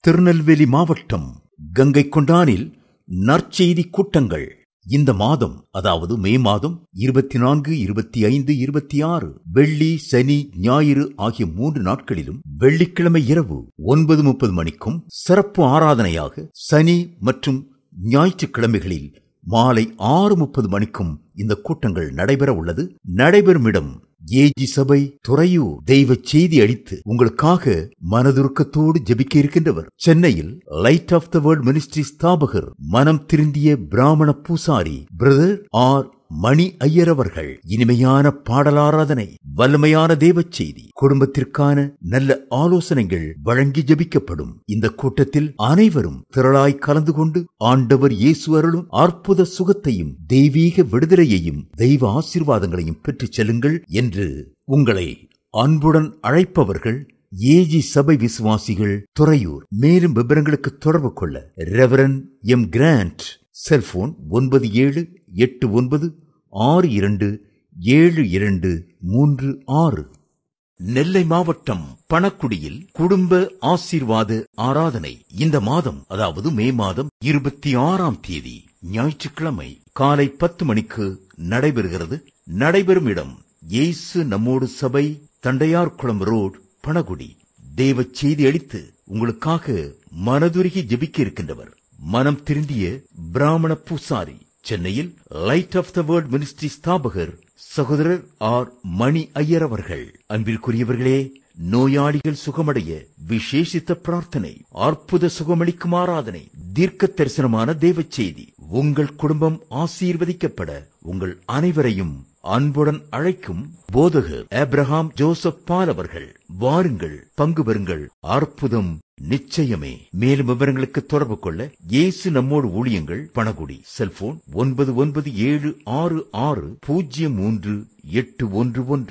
திருநெல்வேலி மாவட்டம் கங்கை கொண்டானில் நற்செய்தி கூட்டங்கள் இந்த மாதம், அதாவது மே மாதம் 24, 25, 26 வெள்ளி, சனி, ஞாயிறு ஆகிய 3 நாட்களிலும் வெள்ளிக்கிழமை இரவு 9:30 மணிக்கும் சிறப்பு ஆராதனையாக சனி மற்றும் ஞாயிற்றுக்கிழமைகளில் மாலை 6:30 மணிக்கும் இந்த கூட்டங்கள் நடைபெற உள்ளது. நடைபெறும் இடம் ஏஜி சபை, துறையூர். தெய்வ செய்தி அளித்து உங்களுக்காக மனதுருக்கத்தோடு ஜெபிக்க இருக்கின்றவர் சென்னையில் light of the world ministry ஸ்தாபகர், மனம் திருந்திய பிராமண பூசாரி பிரதர் ஆர் மணி ஐயர் அவர்கள். இனிமையான பாடலாராதனை, வல்லமையான தேவ செய்தி, குடும்பத்திற்கான நல்ல ஆலோசனைகள் வழங்கி ஜெபிக்கப்படும். இந்த கூட்டத்தில் அனைவரும் திரளாய் கலந்து கொண்டு ஆண்டவர் இயேசு அருளும் அற்புத சுகத்தையும் தெய்வீக விடுதலையையும் தெய்வ ஆசீர்வாதங்களையும் பெற்றுச் செல்லுங்கள் என்று உங்களை அன்புடன் அழைப்பவர்கள் ஏஜி சபை விசுவாசிகள், துறையூர். மேலும் விவரங்களுக்கு தொடர்பு கொள்ள ரெவரண்ட் எம் கிராண்ட், செல்போன் 9789627236. நெல்லை மாவட்டம் பணக்குடியில் குடும்ப ஆசீர்வாத ஆராதனை இந்த மாதம், அதாவது மே மாதம் 26ஆம் தேதி ஞாயிற்றுக்கிழமை காலை 10 மணிக்கு நடைபெறுகிறது. நடைபெறும் இடம் இயேசு நம்மோடு சபை, தண்டையார்குளம் ரோடு, பணகுடி. தேவ செய்தி அளித்து உங்களுக்காக மனதுருகி ஜெபிக்க இருக்கின்றவர் மனம் திருந்திய பிராமண பூசாரி, சென்னையில் light of the world ministry ஸ்தாபகர் சகோதரர் ஆர் மணி ஐயர் அவர்கள். அன்பிற்குரியவர்களே, நோயாளிகள் சுகமடைய விசேஷித்த பிரார்த்தனை, அற்புத சுகமளிக்கும் ஆராதனை, தீர்க்க தரிசனமான தேவ செய்தி, உங்கள் குடும்பம் ஆசீர்வதிக்கப்பட உங்கள் அனைவரையும் அன்புடன் அழைக்கும் போதகர் ஆபிரகாம் ஜோசப் பால் அவர்கள். வாருங்கள், பங்கு பெறுங்கள், அற்புதம் நிச்சயமே. மேலும் விவரங்களுக்கு தொடர்பு கொள்ள இயேசு நம்மோடு ஊழியங்கள், பணகுடி. செல்போன் 9976603811.